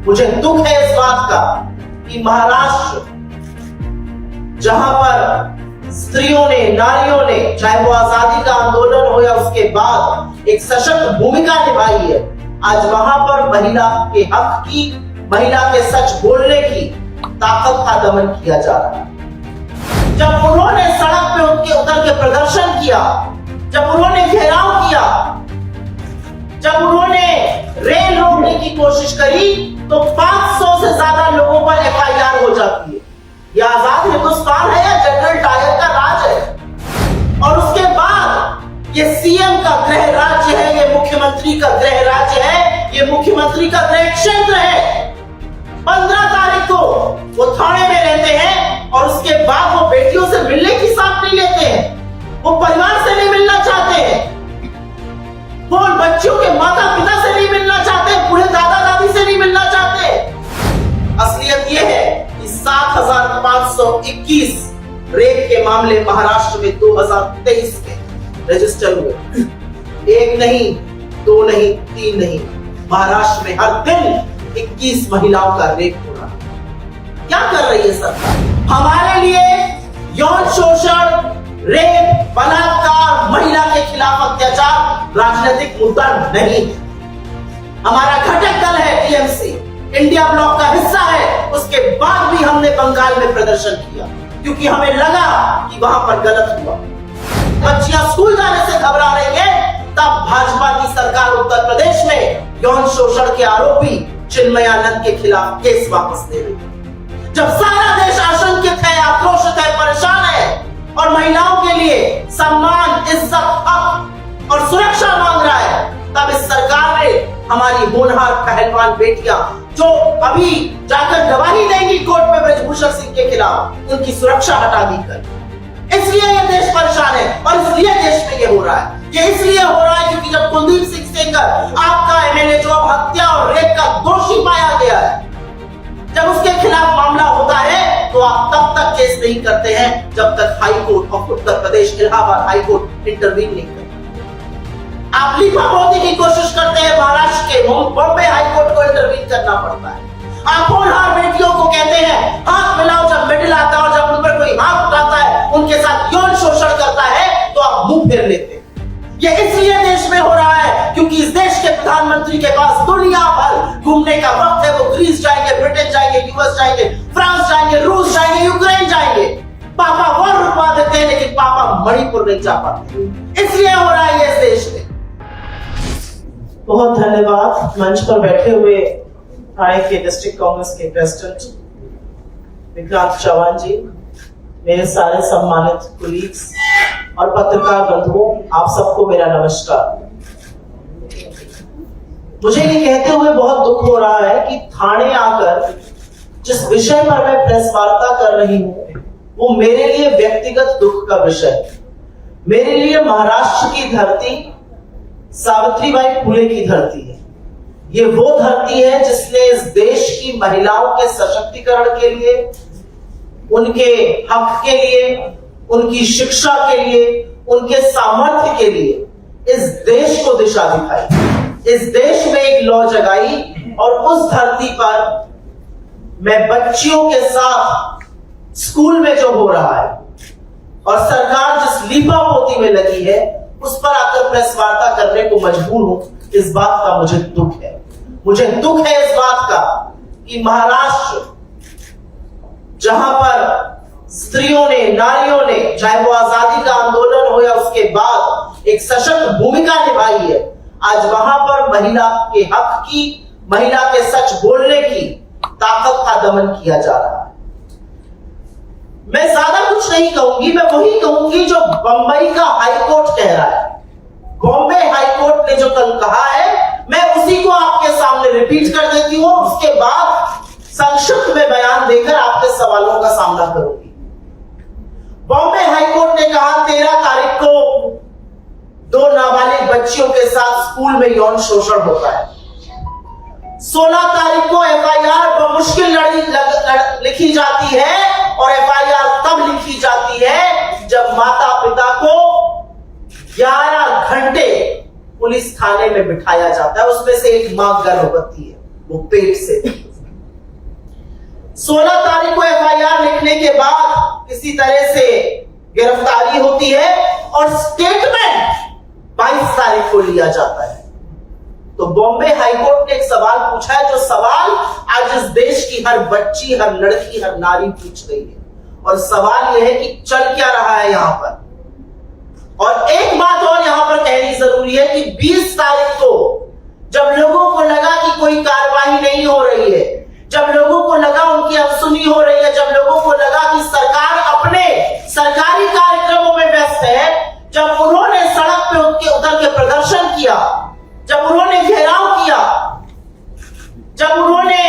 मुझे दुख है इस बात का कि महाराष्ट्र, जहां पर स्त्रियों ने, नारियों ने, चाहे वो आजादी का आंदोलन हो या उसके बाद एक सशक्त भूमिका निभाई है, आज वहां पर महिला के हक की, महिला के सच बोलने की ताकत का दमन किया जा रहा है। जब उन्होंने सड़क पे उतर के प्रदर्शन किया, जब उन्होंने घेराव किया, जब उन्होंने रेल रोकने की कोशिश करी, तो 500 से ज्यादा लोगों पर FIR हो जाती है। यह आजाद हिंदुस्तान है या जनरल डायर का राज है? और उसके बाद ये सीएम का गृह राज्य है, ये मुख्यमंत्री का गृह राज्य है, ये मुख्यमंत्री का गृह क्षेत्र है। 15 तारीख को वो थाने में रहते हैं और उसके बाद वो बेटियों से मिलने की साथ नहीं लेते हैं, वो परिवार से नहीं मिलना चाहते हैं, वो बच्चों के माता पिता से नहीं मिलना चाहते, बूढ़े दादा दादी से नहीं मिलना चाहते। असलियत यह है कि 7,521 रेप के मामले महाराष्ट्र में 2023 में रजिस्टर हुए। एक नहीं, दो नहीं, तीन नहीं, महाराष्ट्र में हर दिन 21 महिलाओं का रेप हो रहा है। क्या कर रही है सरकार? हमारे लिए यौन शोषण, रेप, बलात्कार, महिला के खिलाफ अत्याचार राजनीतिक मुद्दा नहीं है। हमारा घटक दल है टीएमसी, इंडिया ब्लॉक का हिस्सा है। उसके बाद भी हमने बंगाल में प्रदर्शन किया क्योंकि हमें लगा कि वहां पर गलत हुआ। बच्चियां स्कूल जाने से घबरा रही है, तब भाजपा की सरकार उत्तर प्रदेश में यौन शोषण के आरोपी चिन्मयानंद के खिलाफ केस वापस ले रही। जब सारा देश आशंकित है, आक्रोशित है, परेशान है और महिलाओं के लिए सम्मान, इज्जत, हक और सुरक्षा मांग रहा है, तब इस सरकार ने हमारी होनहार पहलवान बेटियां जो अभी जाकर गवाही देंगी कोर्ट में ब्रजभूषण सिंह के खिलाफ, उनकी सुरक्षा हटा दी कर। इसलिए ये देश परेशान है और इसलिए देश में ये हो रहा है। ये इसलिए हो रहा है क्योंकि जब कुलदीप सिंह सेंगर, आपका एमएलए जो अब हत्या और रेप का दोषी पाया गया है, जब उसके खिलाफ मामला होता है तो आप तब तक केस नहीं करते हैं जब तक high court of Uttar Pradesh, Allahabad high court intervene नहीं करता। आप लीपापोती की कोशिश करते हैं, महाराष्ट्र के बॉम्बे हाई कोर्ट को इंटरवीन करना पड़ता है। आप होनहार बेटियों को कहते हैं हाथ मिलाओ, जब मिडिल आता है और जब उन पर कोई हाथ उठाता है, उनके साथ यौन शोषण करता है, तो आप मुंह फेर लेते हैं। यह इसलिए देश में हो रहा है क्योंकि इस देश के प्रधानमंत्री के पास दुनिया भर घूमने का वक्त है। वो ग्रीस जाएंगे, ब्रिटेन जाएंगे, यूएस जाएंगे, फ्रांस जाएंगे, रूस जाएंगे, यूक्रेन जाएंगे। पापा वहां रुकवा देते हैं लेकिन पापा मणिपुर नहीं जा पाते। इसलिए हो रहा है ये इस देश में। बहुत धन्यवाद मंच पर बैठे हुए थाने के डिस्ट्रिक्ट कांग्रेस के प्रेसिडेंट विक्रांत चौहान जी, मेरे सारे सम्मानित कुलीग्स और पत्रकार बंधुओं, आप सबको मेरा नमस्कार। मुझे ये कहते हुए बहुत दुख हो रहा है कि थाने आकर जिस विषय पर मैं प्रेस वार्ता कर रही हूं वो मेरे लिए व्यक्तिगत दुख का विषय है। मेरे लिए महाराष्ट्र की धरती सावित्रीबाई फुले की धरती है। ये वो धरती है जिसने इस देश की महिलाओं के सशक्तिकरण के लिए, उनके हक के लिए, उनकी शिक्षा के लिए, उनके सामर्थ्य के लिए इस देश को दिशा दिखाई, इस देश में एक लौ जगाई। और उस धरती पर मैं बच्चियों के साथ स्कूल में जो हो रहा है और सरकार जिस लीपापोती में लगी है उस पर आकर प्रेस वार्ता करने को मजबूर हूं। इस बात का मुझे दुख है। मुझे दुख है इस बात का कि महाराष्ट्र, जहां पर स्त्रियों ने, नारियों ने, चाहे वो आजादी का आंदोलन हो या उसके बाद एक सशक्त भूमिका निभाई है, आज वहां पर महिला के हक की, महिला के सच बोलने की ताकत का दमन किया जा रहा है। मैं ज्यादा कुछ नहीं कहूंगी, मैं वही कहूंगी जो बंबई का हाईकोर्ट कह रहा है। बॉम्बे हाईकोर्ट ने जो कल कहा है, मैं उसी को आपके सामने रिपीट कर देती हूं। उसके बाद संक्षिप्त में बयान देकर आपके सवालों का सामना करूंगी। बॉम्बे हाईकोर्ट ने कहा 13 तारीख को 2 नाबालिग बच्चियों के साथ स्कूल में यौन शोषण होता है। 16 तारीख को FIR बमुश्किल लिखी जाती है और FIR तब लिखी जाती है जब माता पिता को 11 घंटे पुलिस थाने में बिठाया जाता है। उसमें से एक मां गर्भवती है, वो पेट से 16 तारीख को एफआईआर लिखने के बाद किसी तरह से गिरफ्तारी होती है और स्टेटमेंट 22 तारीख को लिया जाता है। तो बॉम्बे हाईकोर्ट ने एक सवाल पूछा है, जो सवाल आज इस देश की हर बच्ची, हर लड़की, हर नारी पूछ रही है। और सवाल यह है कि चल क्या रहा है यहां पर। और एक बात और यहां पर कहनी जरूरी है कि 20 तारीख को जब लोगों को लगा कि कोई कार्रवाई नहीं हो रही है, जब लोगों को लगा उनकी अनसुनी हो रही है, जब लोगों को लगा कि सरकार अपने सरकारी कार्यक्रमों में व्यस्त है, जब उन्होंने सड़क पे उतर के प्रदर्शन किया, जब उन्होंने घेराव किया, जब उन्होंने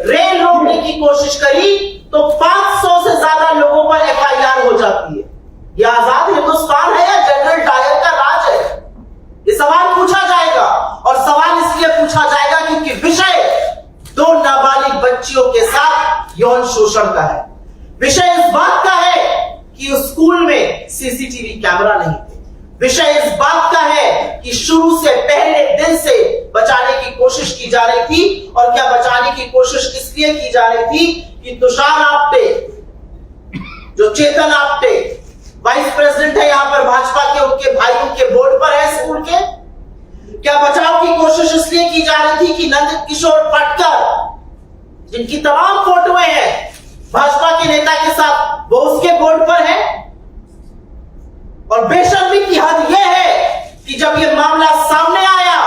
रेल रोकने की कोशिश करी, तो 500 से ज्यादा लोगों पर एफआईआर हो जाती है। यह आजाद हिंदुस्तान है या जनरल डायर का राज है? ये सवाल पूछा जाएगा। और सवाल इसलिए पूछा जाएगा क्योंकि विषय 2 नाबालिग बच्चियों के साथ यौन शोषण का है। विषय इस बात का है कि उस स्कूल में सीसीटीवी कैमरा नहीं थे। विषय इस बात का है कि शुरू से पहले दिन से बचाने की कोशिश की जा रही थी। और क्या बचाने की कोशिश इसलिए की जा रही थी कि तुषार आप्टे, जो चेतन आप्टे वाइस प्रेसिडेंट है यहां पर भाजपा के, उनके भाई उनके बोर्ड पर है स्कूल के। क्या बचाव की कोशिश इसलिए की जा रही थी कि नंद किशोर पटकर, जिनकी तमाम फोटोएं हैं भाजपा के नेता के साथ, वो उसके बोर्ड पर है। और बेशर्मी की हद यह है कि जब यह मामला सामने आया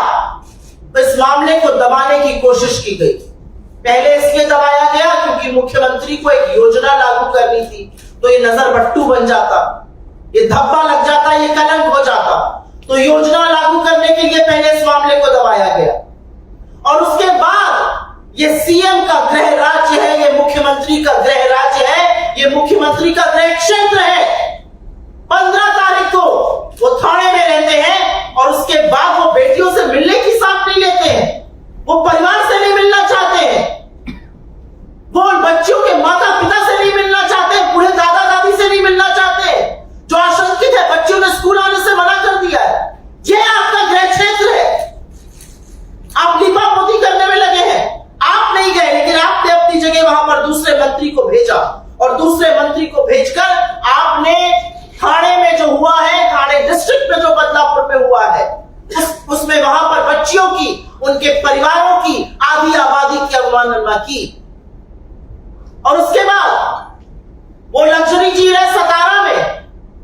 तो इस मामले को दबाने की कोशिश की गई। पहले इसलिए दबाया गया क्योंकि मुख्यमंत्री को एक योजना लागू करनी थी, तो ये नजर बट्टू बन जाता, ये धब्बा लग जाता, ये कलंक हो जाता। तो योजना लागू करने के लिए पहले इस मामले को दबाया गया। और उसके बाद ये सीएम का गृह राज्य है, ये मुख्यमंत्री का गृह राज्य है, ये मुख्यमंत्री का गृह क्षेत्र है। 15 तारीख को वो थाने में रहते हैं और उसके बाद वो बेटियों से मिलने की साथ नहीं लेते हैं, वो परिवार से नहीं मिलना चाहते हैं, वो बच्चियों के माता पिता से नहीं मिलना चाहते, बूढ़े दादा दादी से नहीं मिलना चाहते, जो आशंकित है। बच्चियों ने स्कूल आने से मना कर दिया है। यह आपका गृह क्षेत्र है। आप लीपापोती करने में लगे हैं। आप नहीं गए, लेकिन आपने अपनी जगह वहां पर दूसरे मंत्री को भेजा, और दूसरे मंत्री को भेजकर आपने थाने में जो हुआ है, थाने डिस्ट्रिक्ट में जो बदलापुर में हुआ है, उसमें वहां पर बच्चियों की, उनके परिवारों की, आधी आबादी की अवमानना की। और उसके बाद वो लग्जरी जी रहे सतारा में,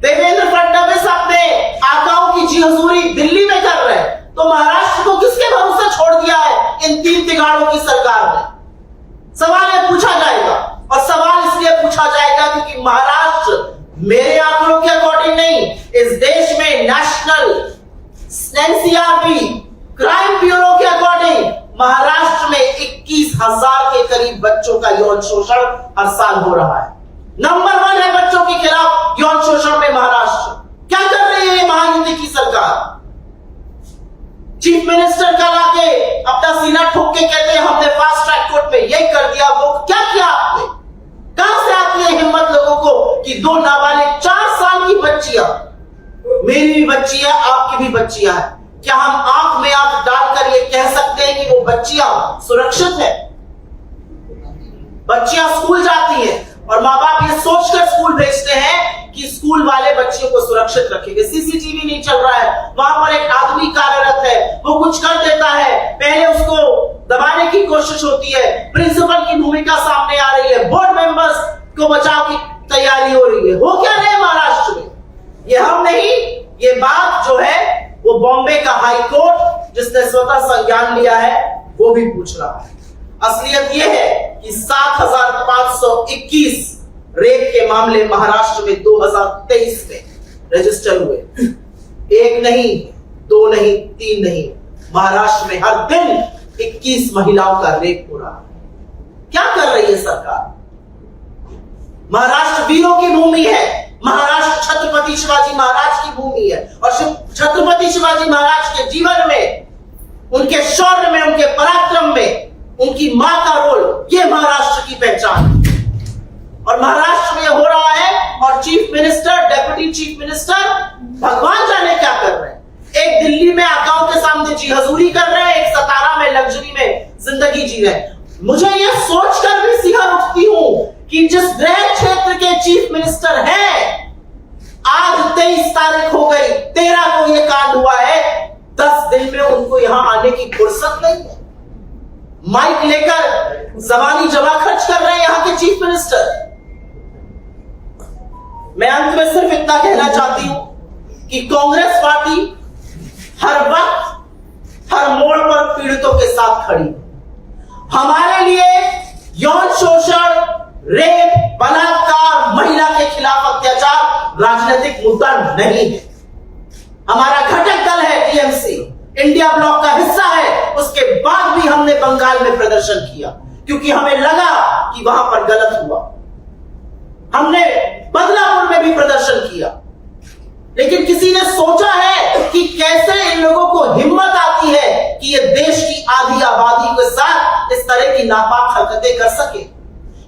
देवेंद्र फडणवीस अपने आकाओं की जी हजूरी दिल्ली में कर रहे हैं, तो महाराष्ट्र को किसके भरोसे छोड़ दिया है इन 3 तिगाड़ों की सरकार ने? सवाल यह पूछा जाएगा। और सवाल इसलिए पूछा जाएगा क्योंकि महाराष्ट्र, मेरे आंकड़ों के अकॉर्डिंग नहीं, इस देश में नेशनल एनसीआरबी क्राइम ब्यूरो के अकॉर्डिंग महाराष्ट्र में 21,000 के करीब बच्चों का यौन शोषण हर साल हो रहा है। नंबर 1 है बच्चों के खिलाफ यौन शोषण में महाराष्ट्र। क्या कर रही है महायुति की सरकार? चीफ मिनिस्टर कल आके अपना सीना ठोक के कहते हैं हमने फास्ट ट्रैक कोर्ट में यही कर दिया, वो क्या किया आपने? कहां से आती है हिम्मत लोगों को कि 2 नाबालिग 4 साल की बच्चियां, मेरी भी बच्ची है, आपकी भी बच्चियां हैं, क्या हम आंख में आंख डालकर ये कह सकते हैं कि वो बच्चियां सुरक्षित है? बच्चियां स्कूल जाती हैं और माँ बाप ये सोचकर स्कूल भेजते हैं कि स्कूल वाले बच्चियों को सुरक्षित रखेंगे। सीसीटीवी नहीं चल रहा है, वहां पर एक आदमी कार्यरत है, वो कुछ कर देता है, पहले उसको दबाने की कोशिश होती है, प्रिंसिपल की भूमिका सामने आ रही है, बोर्ड मेंबर्स को बचाव की तैयारी हो रही है। हो क्या रहे महाराष्ट्र में? ये हम नहीं, ये बात जो है वो बॉम्बे का हाई कोर्ट, जिसने स्वतः संज्ञान लिया है, वो भी पूछ रहा है। असलियत यह है कि 7,521 रेप के मामले महाराष्ट्र में 2023 में रजिस्टर हुए। 1 नहीं, 2 नहीं, 3 नहीं, महाराष्ट्र में हर दिन 21 महिलाओं का रेप हो रहा है। क्या कर रही है सरकार? महाराष्ट्र वीरों की भूमि है, महाराष्ट्र छत्रपति शिवाजी महाराज की भूमि है, और छत्रपति शिवाजी महाराज के जीवन में, उनके शौर्य में, उनके पराक्रम में उनकी मां का रोल, ये महाराष्ट्र की पहचान है। और महाराष्ट्र में हो रहा है, और chief minister, deputy chief minister भगवान जाने क्या कर रहे हैं। एक दिल्ली में आकाओं के सामने जी हजूरी कर रहे हैं, एक सतारा में लग्जरी में जिंदगी जी रहे हैं। मुझे यह सोचकर भी सिहर उठती हूं कि जिस गृह क्षेत्र के चीफ मिनिस्टर हैं, आज 23 तारीख हो गई, 13 को यह कांड हुआ है, 10 दिन में उनको यहां आने की फुर्सत नहीं है। माइक लेकर जबानी जमा खर्च कर रहे हैं यहां के चीफ मिनिस्टर। मैं अंत में सिर्फ इतना कहना चाहती हूं कि कांग्रेस पार्टी हर वक्त हर मोड़ पर पीड़ितों के साथ खड़ी है। हमारे लिए यौन शोषण, रेप, बलात्कार, महिला के खिलाफ अत्याचार राजनीतिक मुद्दा नहीं है। हमारा घटक दल है टीएमसी, इंडिया ब्लॉक का हिस्सा है। उसके बाद भी हमने बंगाल में प्रदर्शन किया क्योंकि हमें लगा कि वहां पर गलत हुआ। हमने बदलापुर में भी प्रदर्शन किया, लेकिन किसी ने सोचा है कि कैसे इन लोगों को हिम्मत आती है कि ये देश की आधी आबादी के साथ इस तरह की नापाक हरकतें कर सके।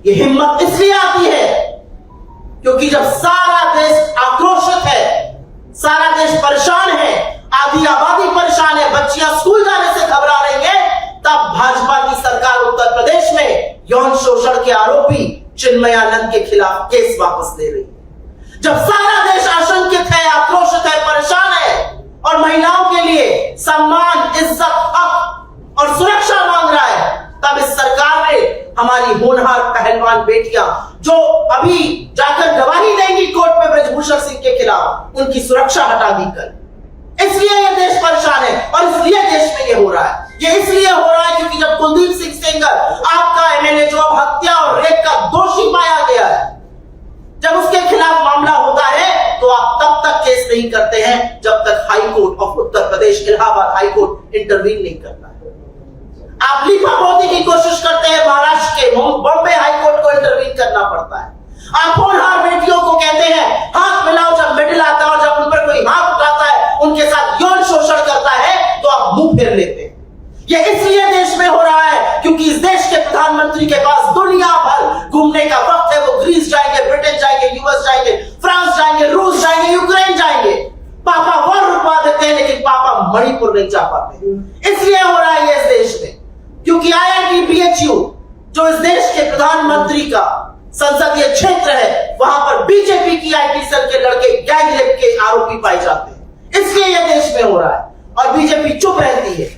ये हिम्मत इसलिए आती है क्योंकि जब सारा देश आक्रोशित है, सारा देश परेशान है, आधी आबादी परेशान है, बच्चियां स्कूल जाने से घबरा रही है, तब भाजपा की सरकार उत्तर प्रदेश में यौन शोषण के आरोपी चिन्मयानंद के खिलाफ केस वापस ले रही है। जब सारा देश आशंकित है, आक्रोशित है, परेशान है और महिलाओं के लिए सम्मान, इज्जत, हक और सुरक्षा मांग रहा है, तब इस सरकार ने हमारी होनहार पहलवान बेटियां जो अभी जाकर गवाही देंगी कोर्ट में ब्रजभूषण सिंह के खिलाफ, उनकी सुरक्षा हटा दी कल। इसलिए यह देश परेशान है और इसलिए देश में यह हो रहा है। यह इसलिए हो रहा है क्योंकि जब कुलदीप सिंह सेंगर, आपका एमएलए जो अब हत्या और रेप का दोषी पाया गया है, जब उसके खिलाफ मामला होता है तो आप तब तक केस नहीं करते हैं जब तक high court of Uttar Pradesh, Allahabad high court intervene नहीं करता है। आप लीपापोती की कोशिश करते हैं, महाराष्ट्र के बॉम्बे हाई कोर्ट को इंटरवीन करना पड़ता है। आप होनहार बेटियों को कहते हैं हाथ मिलाओ, जब मिडिल आता है और जब उन पर कोई हाथ उठाता है, उनके साथ यौन शोषण करता है, तो आप मुंह फेर लेते हैं। यह इसलिए देश में हो रहा है क्योंकि इस देश के प्रधानमंत्री के पास दुनिया भर घूमने का वक्त है। वो ग्रीस जाएंगे, ब्रिटेन जाएंगे, यूएस जाएंगे, फ्रांस जाएंगे, रूस जाएंगे, यूक्रेन जाएंगे। पापा वहां रुकवा देते हैं लेकिन पापा मणिपुर नहीं जा पाते। इसलिए हो रहा है ये इस देश में क्योंकि IIT BHU जो इस देश के प्रधानमंत्री का संसदीय क्षेत्र है, वहां पर बीजेपी की IT सेल के लड़के गैंग रेप के आरोपी पाए जाते हैं। इसलिए यह देश में हो रहा है और बीजेपी चुप रहती है,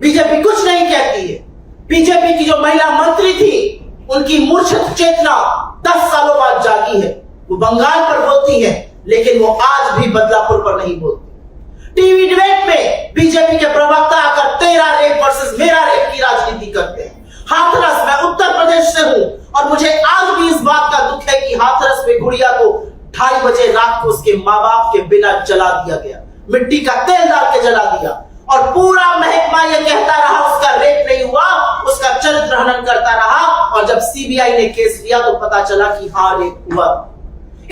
बीजेपी कुछ नहीं कहती है। बीजेपी की जो महिला मंत्री थी, उनकी मूर्छित चेतना 10 सालों बाद जागी है। वो बंगाल पर बोलती है लेकिन वो आज भी बदलापुर पर नहीं बोलती। टीवी डिबेट में बीजेपी के प्रवक्ता आकर तेरा रेप वर्सेस मेरा रेप की राजनीति करते हैं। हाथरस, मैं उत्तर प्रदेश से हूं और मुझे आज भी इस बात का दुख है कि हाथरस में गुड़िया को 2:30 बजे रात को उसके माँ बाप के बिना जला दिया गया, मिट्टी का तेल डाल के जला दिया और पूरा महकमा यह कहता रहा उसका रेप नहीं हुआ, उसका चरित्र हनन करता रहा। और जब सीबीआई ने केस लिया तो पता चला कि हाँ रेप हुआ।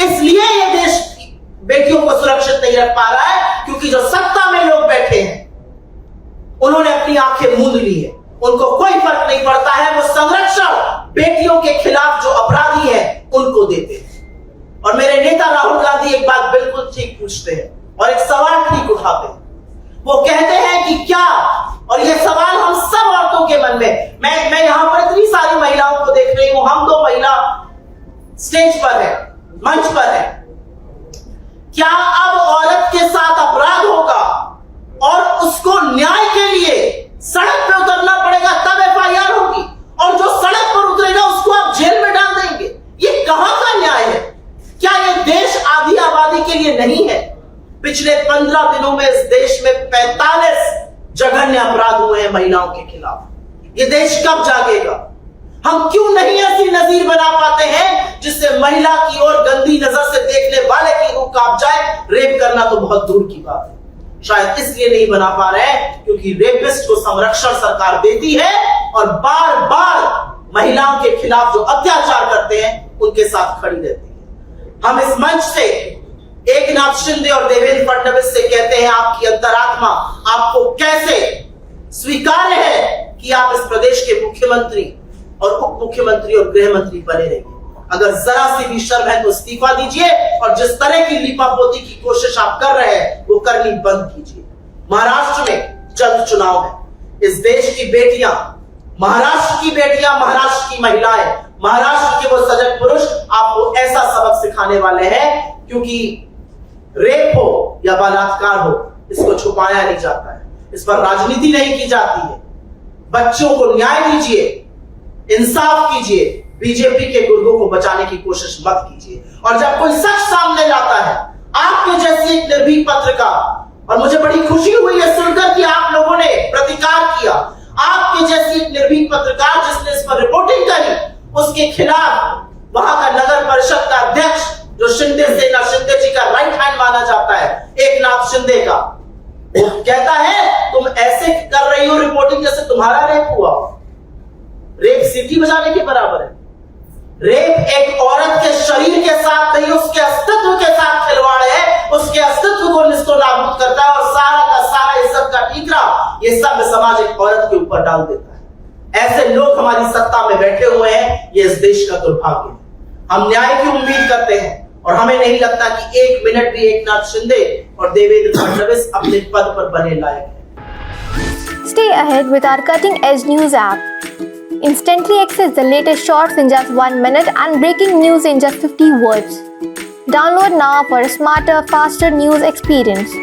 इसलिए यह देश बेटियों को सुरक्षित नहीं रख पा रहा है क्योंकि जो सत्ता में लोग बैठे हैं उन्होंने अपनी आंखें मूंद ली है, उनको कोई फर्क नहीं पड़ता है। वो संरक्षण बेटियों के खिलाफ जो अपराधी है उनको देते हैं। और मेरे नेता राहुल गांधी एक बात बिल्कुल ठीक पूछते हैं और एक सवाल ठीक उठाते हैं। वो कहते हैं कि क्या, और ये सवाल हम सब औरतों के मन में, मैं यहां पर इतनी सारी महिलाओं को देख रही हूं, हम 2 महिला स्टेज पर है, मंच पर है, क्या अब औरत के साथ अपराध होगा और उसको न्याय के लिए सड़क पे उतरना पड़ेगा तब FIR होगी और जो सड़क पर उतरेगा उसको आप जेल में डाल देंगे? ये कहां का न्याय है? क्या ये देश आधी आबादी के लिए नहीं है? पिछले 15 दिनों में इस देश में 45 जघन्य अपराध हुए हैं महिलाओं के खिलाफ। ये देश कब जागेगा? हम क्यों नहीं ऐसी नजीर बना पाते हैं जिससे महिला की ओर गंदी नजर से देखने वाले की रूह कांप जाए? रेप करना तो बहुत दूर की बात है। शायद इसलिए नहीं बना पा रहे हैं क्योंकि रेपिस्ट को संरक्षण सरकार देती है और बार बार महिलाओं के खिलाफ जो अत्याचार करते हैं उनके साथ खड़ी रहती है। हम इस मंच से एकनाथ शिंदे और देवेंद्र फडणवीस से कहते हैं, आपकी अंतरात्मा आपको कैसे स्वीकार्य है कि आप इस प्रदेश के मुख्यमंत्री और उप मुख्यमंत्री और गृह मंत्री बने रहेंगे? अगर जरा सी भी शर्म है तो इस्तीफा दीजिए और जिस तरह की लीपापोती की कोशिश आप कर रहे हैं वो करनी बंद कीजिए। महाराष्ट्र में जल्द चुनाव है। इस देश की बेटियां, महाराष्ट्र की बेटियां, महाराष्ट्र की की महिलाएं, महाराष्ट्र के वो सजग पुरुष आपको ऐसा सबक सिखाने वाले हैं, क्योंकि रेप हो या बलात्कार हो, इसको छुपाया नहीं जाता है, इस पर राजनीति नहीं की जाती है। बच्चों को न्याय दीजिए, इंसाफ कीजिए, बीजेपी के गुर्गों को बचाने की कोशिश मत कीजिए। और जब कोई सच सामने लाता है, आपके जैसी एक निर्भीक पत्रकार, और मुझे बड़ी खुशी हुई है सुनकर कि आप लोगों ने प्रतिकार किया, आपके जैसी एक निर्भीक पत्रकार जिसने इस पर रिपोर्टिंग करी, उसके खिलाफ वहां का नगर परिषद का अध्यक्ष, जो शिंदे सेना, शिंदे जी का राइट हैंड माना जाता है, एकनाथ शिंदे का, वो कहता है तुम ऐसे कर रही हो रिपोर्टिंग जैसे तुम्हारा रेप हुआ। रेप सीटी बजाने के बराबर है। रेप एक औरत के शरीर के साथ नहीं, उसके अस्तित्व के साथ खिलवाड़ है, उसके अस्तित्व को निस्तो नाबूद करता है, और सारा का सारा इज्जत का ठीकरा ये सब समाज एक औरत के ऊपर डाल देता है। ऐसे लोग हमारी सत्ता में बैठे हुए हैं, ये इस देश का दुर्भाग्य है। हम न्याय की उम्मीद करते हैं, और हमें नहीं लगता कि एक मिनट भी एकनाथ शिंदे और देवेंद्र फडणवीस अपने पद पर बने लायक हैं। Stay ahead with our cutting-edge news app. Instantly access the latest shorts in just 1 minute and breaking news in just 50 words. Download now for a smarter, faster news experience.